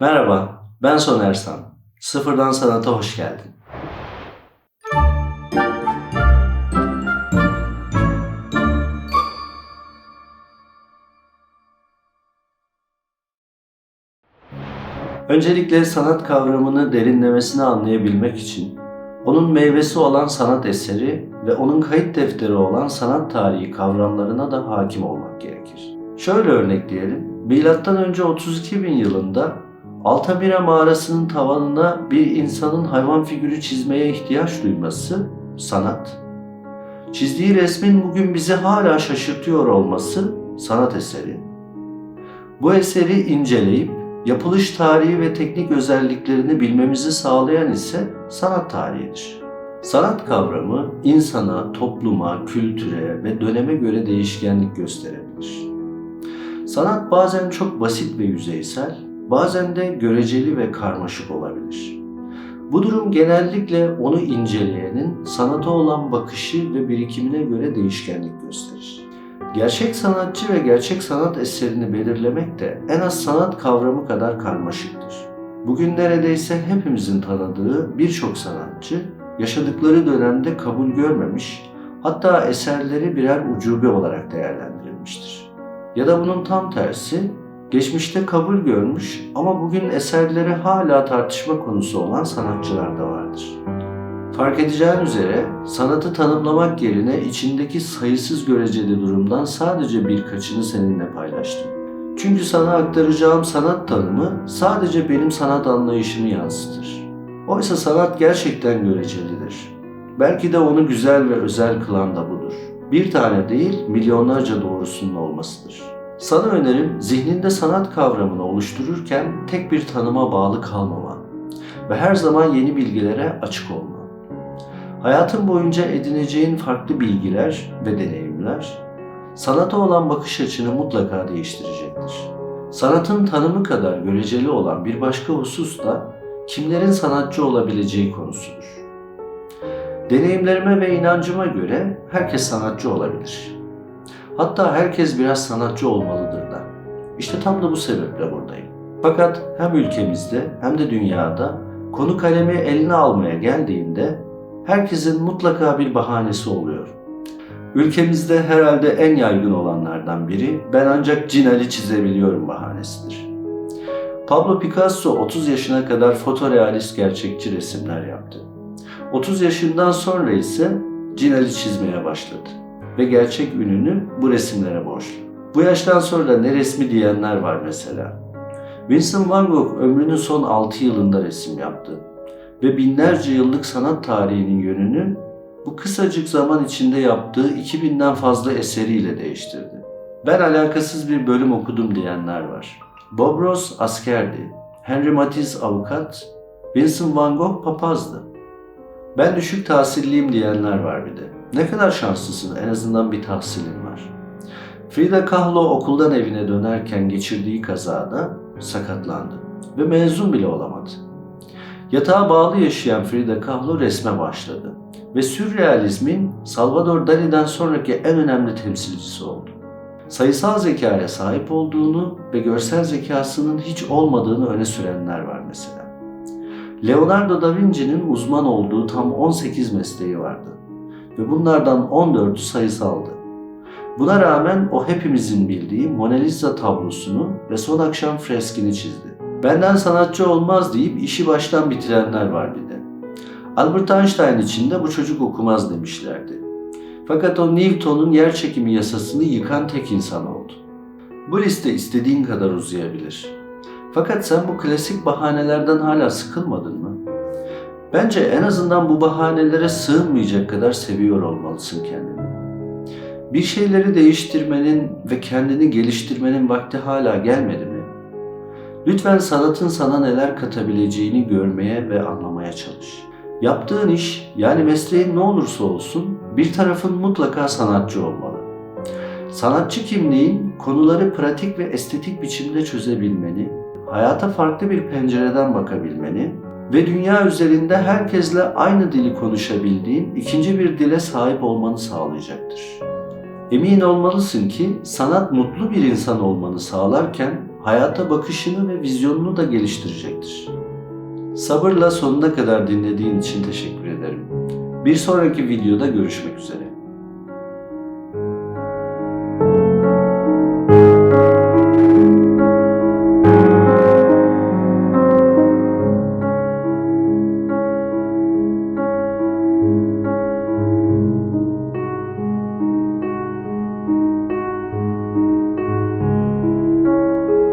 Merhaba, ben Soner San. Sıfırdan Sanata hoş geldin. Öncelikle sanat kavramını derinlemesine anlayabilmek için onun meyvesi olan sanat eseri ve onun kayıt defteri olan sanat tarihi kavramlarına da hakim olmak gerekir. Şöyle örnekleyelim. Milattan önce 32 bin yılında Altamira mağarasının tavanına bir insanın hayvan figürü çizmeye ihtiyaç duyması sanat. Çizdiği resmin bugün bizi hala şaşırtıyor olması sanat eseri. Bu eseri inceleyip yapılış tarihi ve teknik özelliklerini bilmemizi sağlayan ise sanat tarihidir. Sanat kavramı insana, topluma, kültüre ve döneme göre değişkenlik gösterebilir. Sanat bazen çok basit ve yüzeysel, bazen de göreceli ve karmaşık olabilir. Bu durum genellikle onu inceleyenin sanata olan bakışı ve birikimine göre değişkenlik gösterir. Gerçek sanatçı ve gerçek sanat eserini belirlemek de en az sanat kavramı kadar karmaşıktır. Bugün neredeyse hepimizin tanıdığı birçok sanatçı yaşadıkları dönemde kabul görmemiş, hatta eserleri birer ucube olarak değerlendirilmiştir. Ya da bunun tam tersi, geçmişte kabul görmüş ama bugün eserleri hala tartışma konusu olan sanatçılar da vardır. Fark edeceğin üzere sanatı tanımlamak yerine içindeki sayısız göreceli durumdan sadece birkaçını seninle paylaştım. Çünkü sana aktaracağım sanat tanımı sadece benim sanat anlayışımı yansıtır. Oysa sanat gerçekten görecelidir. Belki de onu güzel ve özel kılan da budur. Bir tane değil, milyonlarca doğrusunun olmasıdır. Sana önerim zihninde sanat kavramını oluştururken tek bir tanıma bağlı kalmama ve her zaman yeni bilgilere açık olma. Hayatın boyunca edineceğin farklı bilgiler ve deneyimler, sanata olan bakış açını mutlaka değiştirecektir. Sanatın tanımı kadar göreceli olan bir başka husus da kimlerin sanatçı olabileceği konusudur. Deneyimlerime ve inancıma göre herkes sanatçı olabilir. Hatta herkes biraz sanatçı olmalıdır da. İşte tam da bu sebeple buradayım. Fakat hem ülkemizde hem de dünyada konu kalemi eline almaya geldiğinde herkesin mutlaka bir bahanesi oluyor. Ülkemizde herhalde en yaygın olanlardan biri ben ancak Cinali çizebiliyorum bahanesidir. Pablo Picasso 30 yaşına kadar fotorealist gerçekçi resimler yaptı. 30 yaşından sonra ise Cinali çizmeye başladı ve gerçek ününü bu resimlere borçlu. Bu yaştan sonra ne resmi diyenler var mesela. Vincent van Gogh ömrünün son 6 yılında resim yaptı ve binlerce yıllık sanat tarihinin yönünü bu kısacık zaman içinde yaptığı 2000'den fazla eseriyle değiştirdi. Ben alakasız bir bölüm okudum diyenler var. Bob Ross askerdi, Henry Matisse avukat, Vincent van Gogh papazdı. Ben düşük tahsilliyim diyenler var bir de. Ne kadar şanslısın, en azından bir tahsilin var. Frida Kahlo okuldan evine dönerken geçirdiği kazada sakatlandı ve mezun bile olamadı. Yatağa bağlı yaşayan Frida Kahlo resme başladı ve sürrealizmin Salvador Dali'den sonraki en önemli temsilcisi oldu. Sayısal zekaya sahip olduğunu ve görsel zekasının hiç olmadığını öne sürenler var mesela. Leonardo da Vinci'nin uzman olduğu tam 18 mesleği vardı ve bunlardan 14'ü sayısaldı. Buna rağmen o hepimizin bildiği Mona Lisa tablosunu ve Son Akşam freskini çizdi. Benden sanatçı olmaz deyip işi baştan bitirenler var bir de. Albert Einstein için de bu çocuk okumaz demişlerdi. Fakat o Newton'un yerçekimi yasasını yıkan tek insan oldu. Bu liste istediğin kadar uzayabilir. Fakat sen bu klasik bahanelerden hala sıkılmadın mı? Bence en azından bu bahanelere sığınmayacak kadar seviyor olmalısın kendini. Bir şeyleri değiştirmenin ve kendini geliştirmenin vakti hala gelmedi mi? Lütfen sanatın sana neler katabileceğini görmeye ve anlamaya çalış. Yaptığın iş, yani mesleğin ne olursa olsun, bir tarafın mutlaka sanatçı olmalı. Sanatçı kimliğin konuları pratik ve estetik biçimde çözebilmeni, hayata farklı bir pencereden bakabilmeni ve dünya üzerinde herkesle aynı dili konuşabildiğin ikinci bir dile sahip olmanı sağlayacaktır. Emin olmalısın ki sanat mutlu bir insan olmanı sağlarken hayata bakışını ve vizyonunu da geliştirecektir. Sabırla sonuna kadar dinlediğin için teşekkür ederim. Bir sonraki videoda görüşmek üzere.